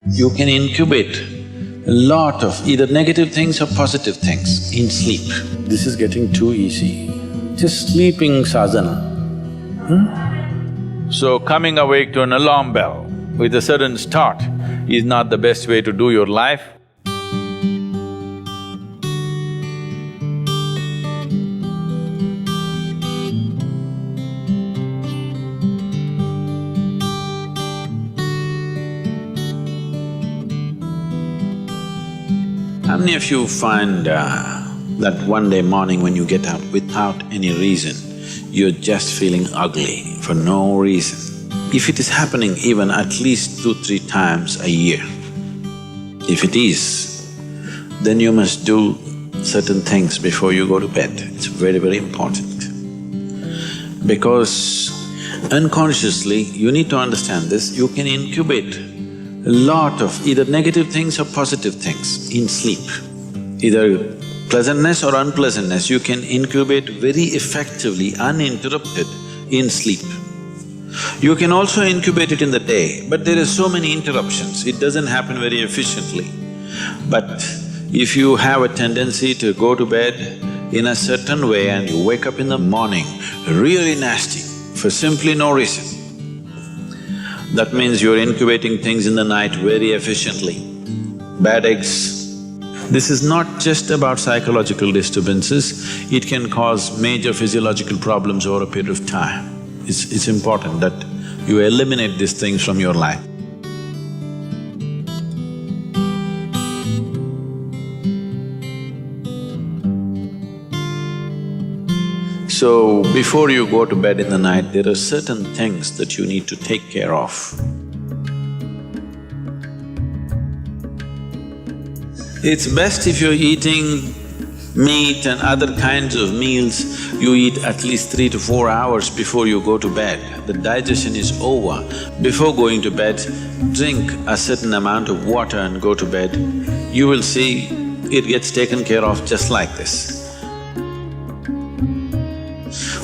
You can incubate a lot of either negative things or positive things in sleep. This is getting too easy. Just sleeping sadhana. So coming awake to an alarm bell with a sudden start is not the best way to do your life. How many of you find that one day morning when you get up without any reason, you're just feeling ugly for no reason? If it is happening even at least 2-3 times a year, if it is, then you must do certain things before you go to bed. It's very, very important. Because unconsciously, you need to understand this, you can incubate a lot of either negative things or positive things in sleep. Either pleasantness or unpleasantness, you can incubate very effectively, uninterrupted in sleep. You can also incubate it in the day, but there are so many interruptions, it doesn't happen very efficiently. But if you have a tendency to go to bed in a certain way and you wake up in the morning really nasty for simply no reason, that means you're incubating things in the night very efficiently. Bad eggs. This is not just about psychological disturbances, it can cause major physiological problems over a period of time. It's important that you eliminate these things from your life. So, before you go to bed in the night, there are certain things that you need to take care of. It's best if you're eating meat and other kinds of meals, you eat at least 3 to 4 hours before you go to bed. The digestion is over. Before going to bed, drink a certain amount of water and go to bed. You will see it gets taken care of just like this.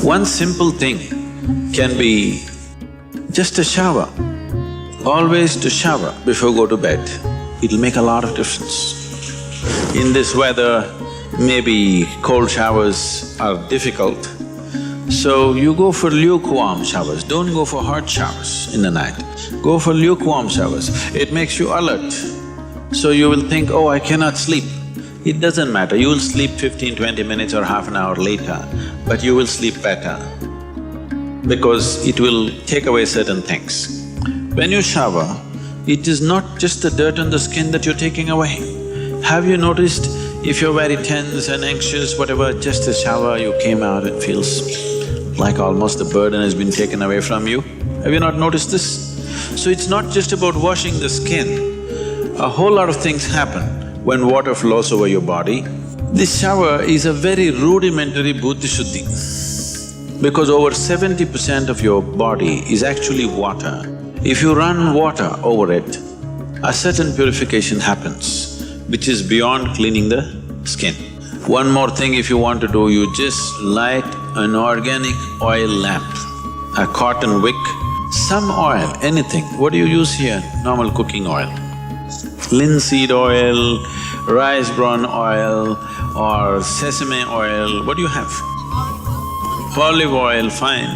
One simple thing can be just a shower. Always to shower before go to bed, it'll make a lot of difference. In this weather, maybe cold showers are difficult, so you go for lukewarm showers, don't go for hot showers in the night. Go for lukewarm showers, it makes you alert. So you will think, oh, I cannot sleep. It doesn't matter, you will sleep 15-20 minutes or half an hour later, but you will sleep better because it will take away certain things. When you shower, it is not just the dirt on the skin that you're taking away. Have you noticed if you're very tense and anxious, whatever, just a shower, you came out, it feels like almost the burden has been taken away from you? Have you not noticed this? So it's not just about washing the skin, a whole lot of things happen when water flows over your body. This shower is a very rudimentary buddhi shuddhi because over 70% of your body is actually water. If you run water over it, a certain purification happens, which is beyond cleaning the skin. One more thing if you want to do, you just light an organic oil lamp, a cotton wick, some oil, anything. What do you use here? Normal cooking oil. Linseed oil, rice bran oil or sesame oil, what do you have? Olive oil, fine.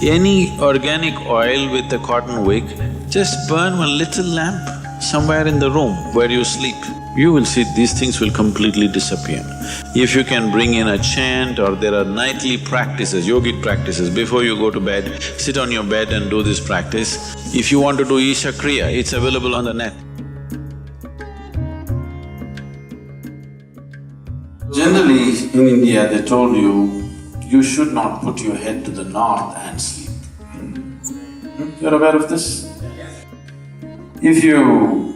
Any organic oil with a cotton wick, just burn one little lamp somewhere in the room where you sleep. You will see these things will completely disappear. If you can bring in a chant or there are nightly practices, yogic practices, before you go to bed, sit on your bed and do this practice. If you want to do Isha Kriya, it's available on the net. Generally, in India, they told you should not put your head to the north and sleep. You're aware of this? If you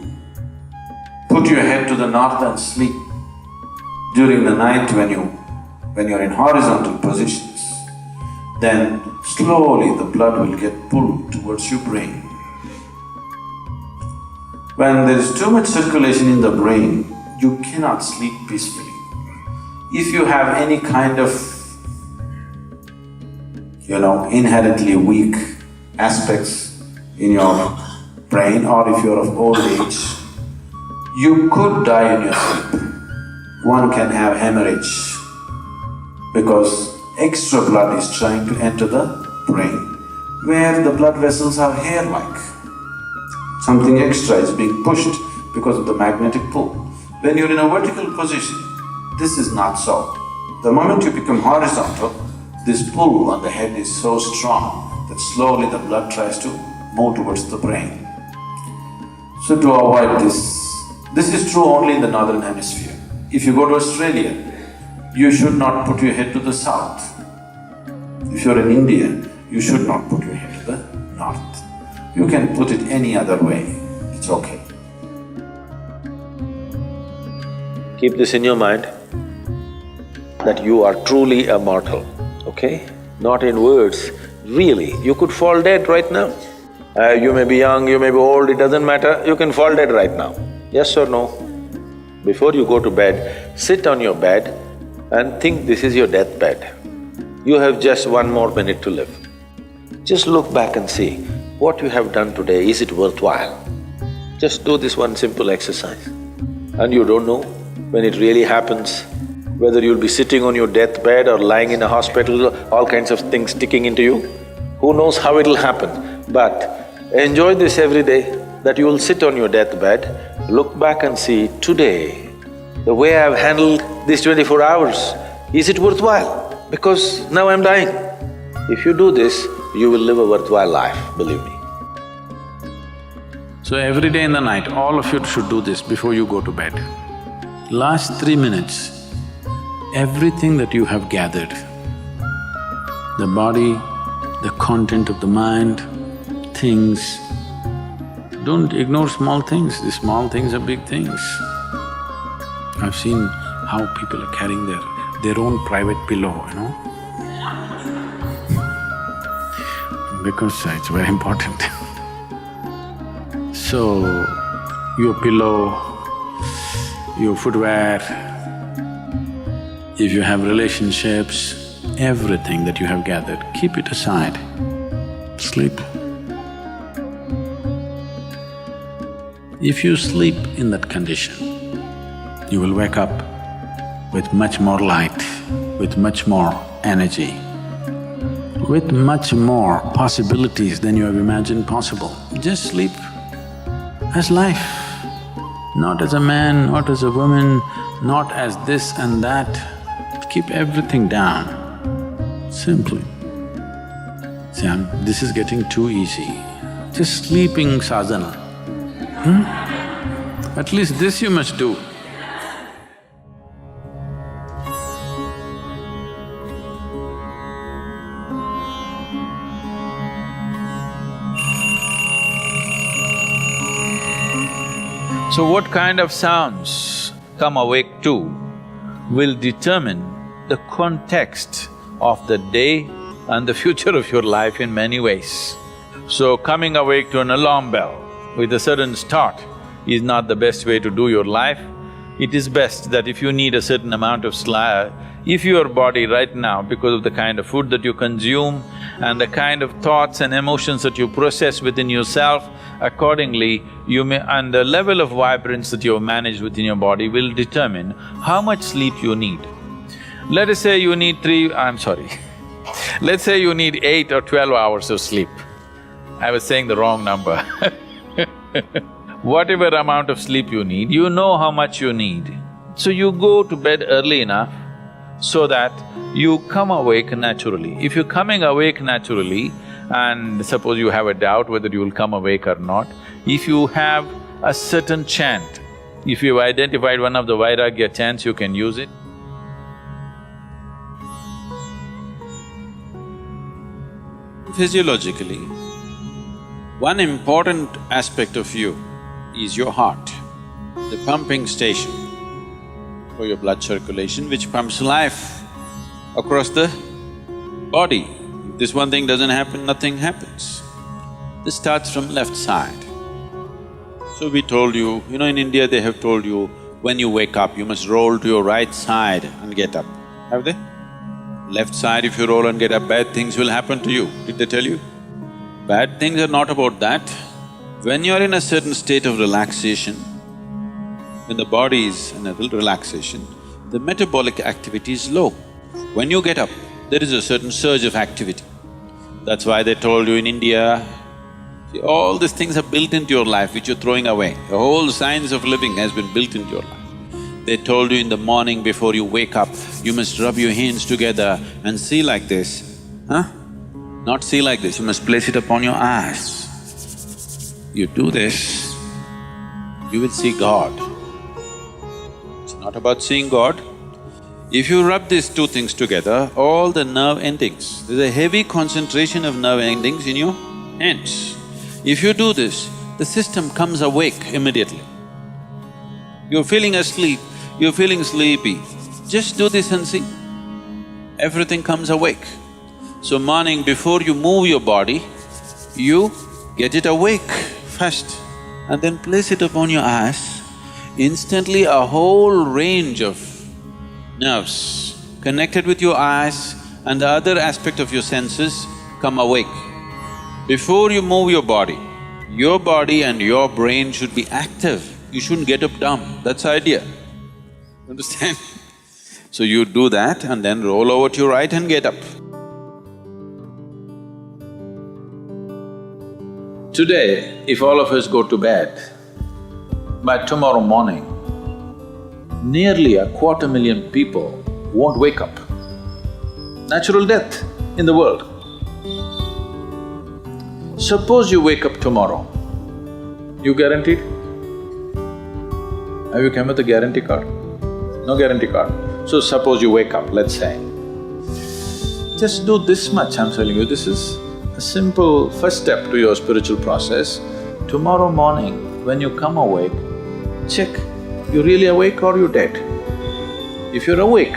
put your head to the north and sleep during the night when you're in horizontal positions, then slowly the blood will get pulled towards your brain. When there is too much circulation in the brain, you cannot sleep peacefully. If you have any kind of, inherently weak aspects in your brain, or if you're of old age, you could die in your sleep. One can have hemorrhage because extra blood is trying to enter the brain, where the blood vessels are hair-like. Something extra is being pushed because of the magnetic pull. When you're in a vertical position, this is not so. The moment you become horizontal, this pull on the head is so strong that slowly the blood tries to move towards the brain. So to avoid this is true only in the northern hemisphere. If you go to Australia, you should not put your head to the south. If you're in India, you should not put your head to the north. You can put it any other way, it's okay. Keep this in your mind, that you are truly a mortal, okay? Not in words, really, you could fall dead right now. You may be young, you may be old, it doesn't matter, you can fall dead right now. Yes or no? Before you go to bed, sit on your bed and think this is your deathbed. You have just 1 more minute to live. Just look back and see, what you have done today, is it worthwhile? Just do this one simple exercise. And you don't know when it really happens, whether you'll be sitting on your deathbed or lying in a hospital, all kinds of things sticking into you. Who knows how it'll happen? But enjoy this every day, that you will sit on your deathbed, look back and see, today, the way I've handled these 24 hours, is it worthwhile? Because now I'm dying. If you do this, you will live a worthwhile life, believe me. So every day in the night, all of you should do this before you go to bed. Last 3 minutes, everything that you have gathered, the body, the content of the mind, things, don't ignore small things, the small things are big things. I've seen how people are carrying their own private pillow, you know, because it's very important. So, your pillow, your footwear, if you have relationships, everything that you have gathered, keep it aside, sleep. If you sleep in that condition, you will wake up with much more light, with much more energy, with much more possibilities than you have imagined possible. Just sleep as life, not as a man, not as a woman, not as this and that. Keep everything down, simply. See, this is getting too easy. Just sleeping sadhana. At least this you must do. So what kind of sounds come awake to will determine the context of the day and the future of your life in many ways. So coming awake to an alarm bell with a sudden start is not the best way to do your life. It is best that if you need a certain amount of sleep, if your body right now, because of the kind of food that you consume and the kind of thoughts and emotions that you process within yourself, accordingly you may… and the level of vibrance that you have managed within your body will determine how much sleep you need. Let us say you need let's say you need 8 or 12 hours of sleep. I was saying the wrong number Whatever amount of sleep you need, you know how much you need. So you go to bed early enough so that you come awake naturally. If you're coming awake naturally, and suppose you have a doubt whether you will come awake or not, if you have a certain chant, if you've identified one of the Vairagya chants, you can use it. Physiologically, one important aspect of you is your heart, the pumping station for your blood circulation, which pumps life across the body. If this one thing doesn't happen, nothing happens. This starts from left side. So we told you, in India they have told you, when you wake up, you must roll to your right side and get up. Have they? Left side, if you roll and get up, bad things will happen to you. Did they tell you? Bad things are not about that. When you're in a certain state of relaxation, when the body is in a relaxation, the metabolic activity is low. When you get up, there is a certain surge of activity. That's why they told you in India, see, all these things are built into your life which you're throwing away. The whole science of living has been built into your life. They told you in the morning before you wake up, you must rub your hands together and see like this, huh? Not see like this, you must place it upon your eyes. You do this, you will see God. It's not about seeing God. If you rub these two things together, all the nerve endings, there's a heavy concentration of nerve endings in your hands. If you do this, the system comes awake immediately. You're feeling asleep, you're feeling sleepy, just do this and see. Everything comes awake. So morning before you move your body, you get it awake first and then place it upon your eyes. Instantly a whole range of nerves connected with your eyes and the other aspect of your senses come awake. Before you move your body and your brain should be active. You shouldn't get up dumb, that's the idea. Understand? So you do that and then roll over to your right and get up. Today, if all of us go to bed, by tomorrow morning, nearly 250,000 people won't wake up. Natural death in the world. Suppose you wake up tomorrow, you guaranteed? Have you come with a guarantee card? No guarantee card. So suppose you wake up, let's say. Just do this much, I'm telling you, this is a simple first step to your spiritual process. Tomorrow morning, when you come awake, check, you really awake or you dead? If you're awake,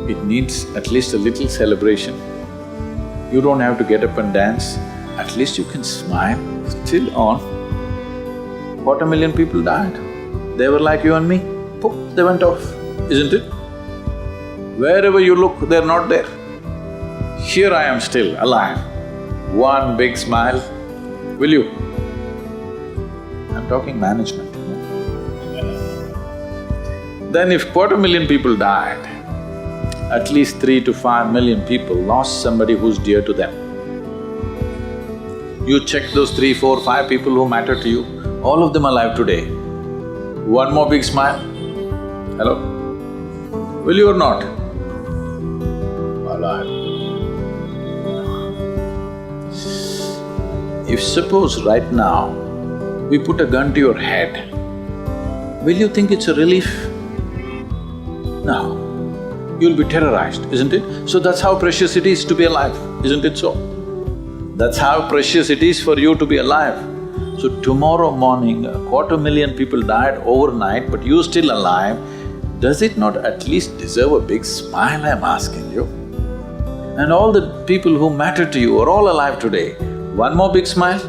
it needs at least a little celebration. You don't have to get up and dance, at least you can smile, still on. 250,000 people died. They were like you and me, poof, they went off, isn't it? Wherever you look, they're not there. Here I am still, alive. One big smile, will you? I'm talking management, you know? Then if 250,000 people died, at least 3 to 5 million people lost somebody who's dear to them. You check those 3, 4, 5 people who matter to you, all of them alive today. One more big smile, hello? Will you or not? Alive. If suppose right now, we put a gun to your head, will you think it's a relief? No. You'll be terrorized, isn't it? So that's how precious it is to be alive, isn't it so? That's how precious it is for you to be alive. So tomorrow morning, 250,000 people died overnight, but you're still alive. Does it not at least deserve a big smile, I'm asking you? And all the people who matter to you are all alive today. One more big smile?